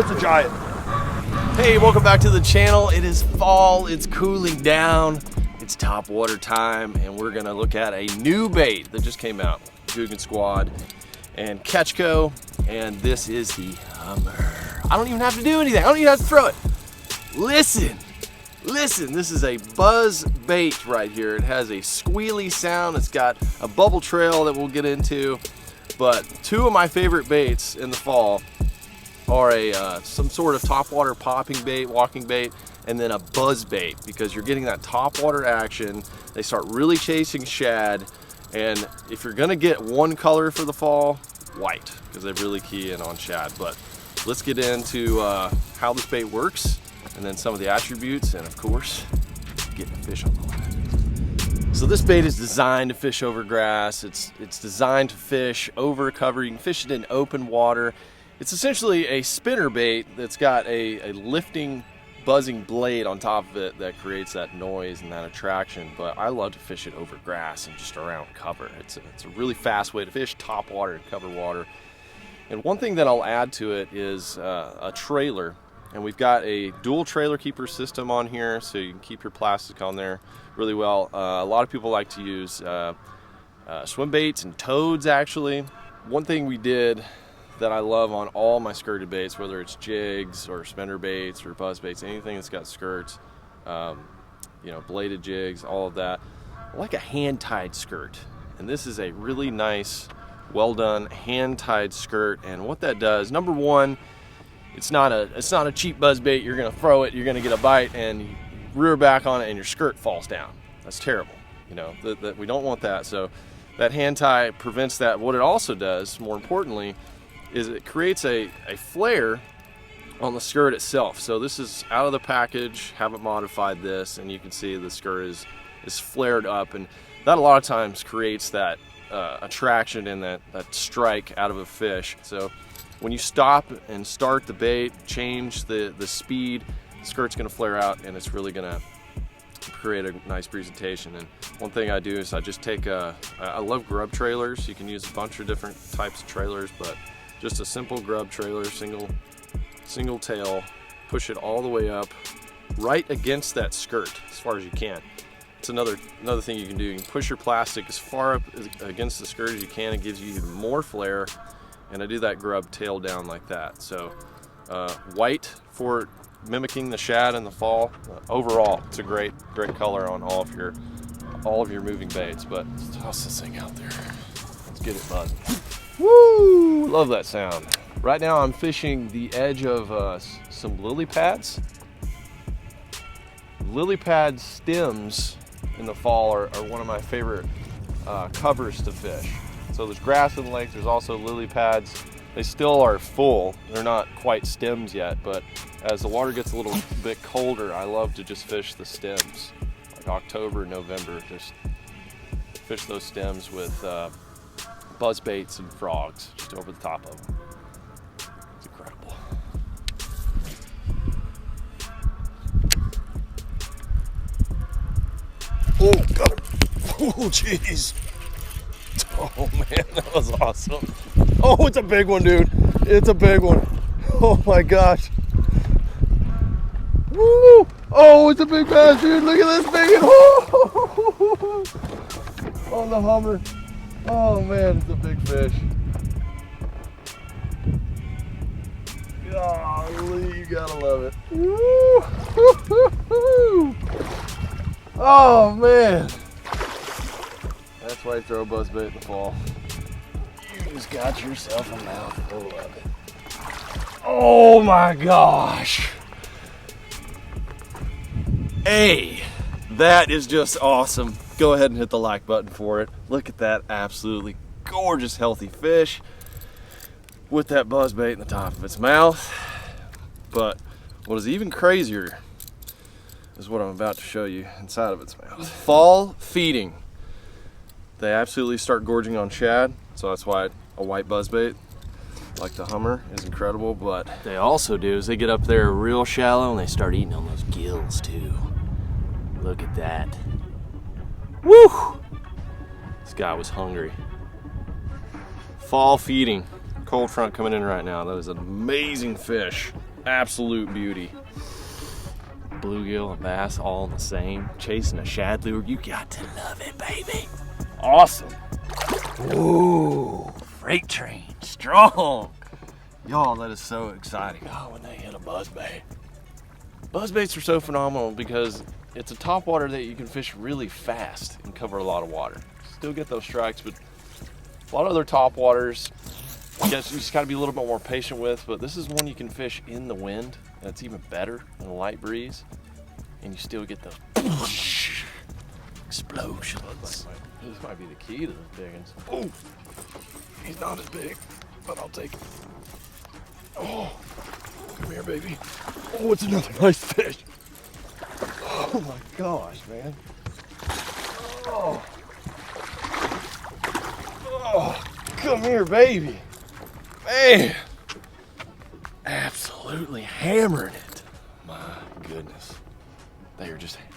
That's a giant. Hey, welcome back to the channel. It is fall, it's cooling down, it's top water time, and we're gonna look at a new bait that just came out. Googan Squad and Catchco, and this is the Hummer. I don't even have to do anything, I don't even have to throw it. Listen, this is a buzz bait right here. It has a squealy sound, it's got a bubble trail that we'll get into, but two of my favorite baits in the fall are some sort of topwater popping bait, walking bait, and then a buzz bait, because you're getting that topwater action. They start really chasing shad, and if you're gonna get one color for the fall, white, because they really key in on shad. But let's get into how this bait works, and then some of the attributes, and of course, getting a fish on the line. So this bait is designed to fish over grass. It's designed to fish over cover. You can fish it in open water. It's essentially a spinner bait that's got a lifting, buzzing blade on top of it that creates that noise and that attraction. But I love to fish it over grass and just around cover. It's a really fast way to fish top water and cover water. And one thing that I'll add to it is a trailer. And we've got a dual trailer keeper system on here, so you can keep your plastic on there really well. A lot of people like to use swim baits and toads, actually. One thing we did that I love on all my skirted baits, whether it's jigs or spinner baits or buzz baits, anything that's got skirts, you know, bladed jigs, all of that, I like a hand-tied skirt. And this is a really nice, well done hand-tied skirt. And what that does, number one, it's not a cheap buzz bait. You're gonna throw it, you're gonna get a bite, and you rear back on it and your skirt falls down. That's terrible. You know, we don't want that. So that hand tie prevents that. What it also does, more importantly, is it creates a flare on the skirt itself. So this is out of the package, haven't modified this, and you can see the skirt is flared up, and that a lot of times creates that attraction and that strike out of a fish. So when you stop and start the bait, change the speed, the skirt's gonna flare out, and it's really gonna create a nice presentation. And one thing I do is I just take I love grub trailers. You can use a bunch of different types of trailers, but just a simple grub trailer, single tail, push it all the way up, right against that skirt as far as you can. It's another thing you can do. You can push your plastic as far up against the skirt as you can. It gives you even more flare, and I do that grub tail down like that. So white for mimicking the shad in the fall. Overall, it's a great color on all of your moving baits. But let's toss this thing out there. Let's get it buzzing. Woo! Love that sound. Right now I'm fishing the edge of some lily pads. Lily pad stems in the fall are one of my favorite covers to fish. So there's grass in the lake, there's also lily pads. They still are full. They're not quite stems yet, but as the water gets a little bit colder, I love to just fish the stems. Like October, November, just fish those stems with buzz baits and frogs just over the top of them. It's incredible. Oh, got him. Oh, jeez. Oh, man, that was awesome. Oh, it's a big one, dude. It's a big one. Oh, my gosh. Woo! Oh, it's a big bass, dude. Look at this big one. Oh, on the Hummer. Oh man, it's a big fish. Golly, you gotta love it. Woo! Oh man. That's why you throw a buzzbait in the fall. You just got yourself a mouthful of it. Oh my gosh. Hey, that is just awesome. Go ahead and hit the like button for it. Look at that absolutely gorgeous, healthy fish with that buzzbait in the top of its mouth. But what is even crazier is what I'm about to show you inside of its mouth. Fall feeding. They absolutely start gorging on shad, so that's why a white buzzbait like the Hummer is incredible. But they also do is they get up there real shallow and they start eating on those gills too. Look at that. Woo! This guy was hungry. Fall feeding. Cold front coming in right now. That is an amazing fish. Absolute beauty. Bluegill and bass all the same. Chasing a shad lure, you got to love it, baby. Awesome. Ooh, freight train, strong. Y'all, that is so exciting. Oh, when they hit a buzzbait. Buzzbaits are so phenomenal because it's a topwater that you can fish really fast and cover a lot of water. Still get those strikes, but a lot of other topwaters, I guess you just gotta be a little bit more patient with, but this is one you can fish in the wind, and it's even better in a light breeze, and you still get those explosions. This might be the key to the big ones. Oh, he's not as big, but I'll take it. Oh, come here, baby. Oh, it's another nice fish. Oh my gosh, man. Oh, oh, come here, baby. Man, absolutely hammering it. My goodness.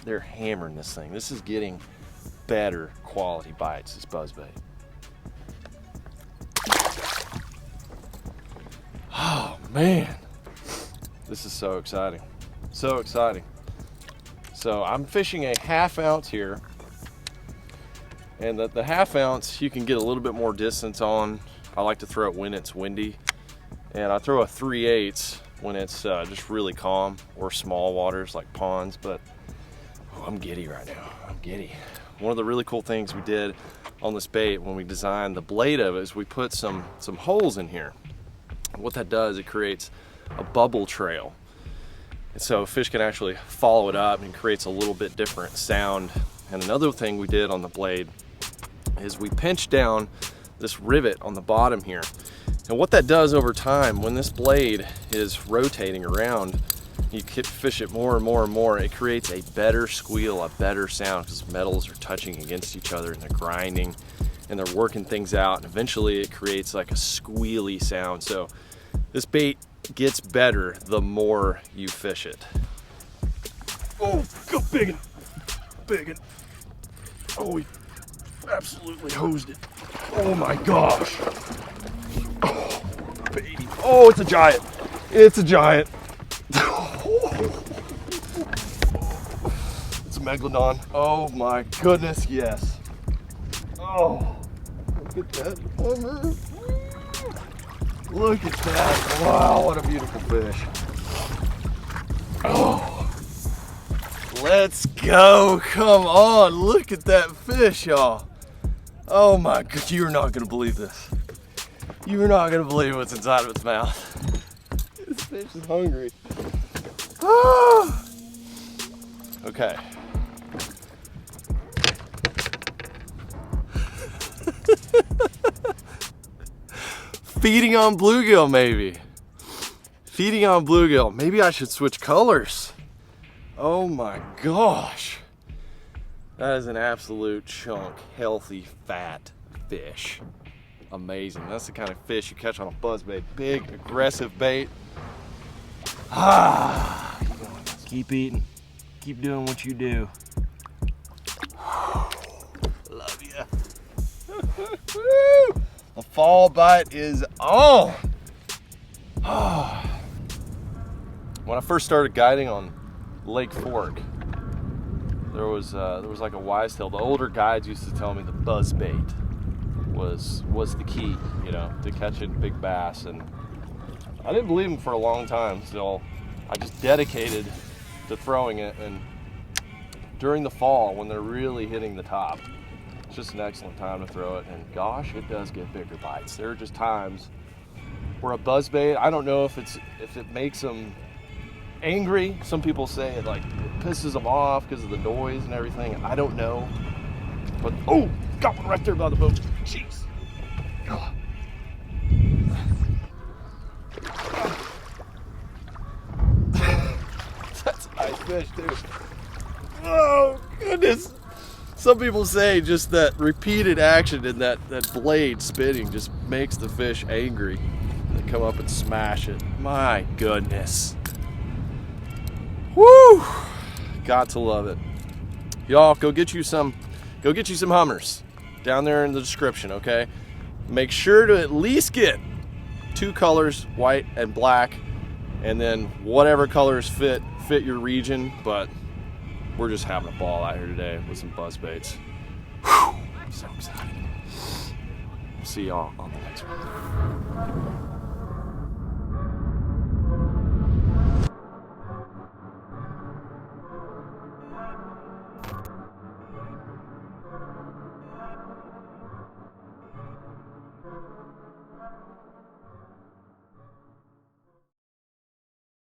They're hammering this thing. This is getting better quality bites, this buzzbait. Oh man, this is so exciting. So exciting. So I'm fishing a 1/2 ounce here, and the 1/2 ounce you can get a little bit more distance on. I like to throw it when it's windy, and I throw a 3/8 when it's just really calm, or small waters like ponds. But oh, I'm giddy right now. I'm giddy. One of the really cool things we did on this bait when we designed the blade of it is we put some holes in here. What that does, it creates a bubble trail, and so fish can actually follow it up and creates a little bit different sound. And another thing we did on the blade is we pinched down this rivet on the bottom here, and what that does over time, when this blade is rotating around, you fish it more and more and more, it creates a better squeal, a better sound, because metals are touching against each other and they're grinding and they're working things out, and eventually it creates like a squealy sound. So this bait gets better the more you fish it. Oh, go big one. Big one. Oh, he absolutely hosed it. Oh my gosh. Oh, baby. Oh, it's a giant. It's a giant. It's a megalodon. Oh my goodness, yes. Oh, look at that hummer. Look at that. Wow, what a beautiful fish. Oh, let's go. Come on, look at that fish, y'all. Oh my god, you're not gonna believe this. You're not gonna believe what's inside of its mouth. This fish is hungry. Ah. Okay. Feeding on bluegill, maybe. Feeding on bluegill. Maybe I should switch colors. Oh my gosh. That is an absolute chunk, healthy, fat fish. Amazing. That's the kind of fish you catch on a buzzbait. Big, aggressive bait. Ah. Keep eating. Keep doing what you do. Love ya. The fall bite is on. When I first started guiding on Lake Fork, there was like a wise tale. The older guides used to tell me the buzzbait was the key, you know, to catching big bass, and I didn't believe them for a long time. So I just dedicated to throwing it, and during the fall when they're really hitting the top, it's just an excellent time to throw it. And gosh, it does get bigger bites. There are just times where a buzzbait, I don't know if it makes them angry. Some people say it pisses them off because of the noise and everything. I don't know, but oh, got one right there by the boat. Jeez. Oh. That's a nice fish too. Oh goodness. Some people say just that repeated action and that blade spinning just makes the fish angry. They come up and smash it. My goodness. Woo! Got to love it. Y'all, go get you some hummers down there in the description, okay? Make sure to at least get 2 colors, white and black. and then whatever colors fit your region. But we're just having a ball out here today with some buzz baits. Whew, I'm so excited. See y'all on the next one.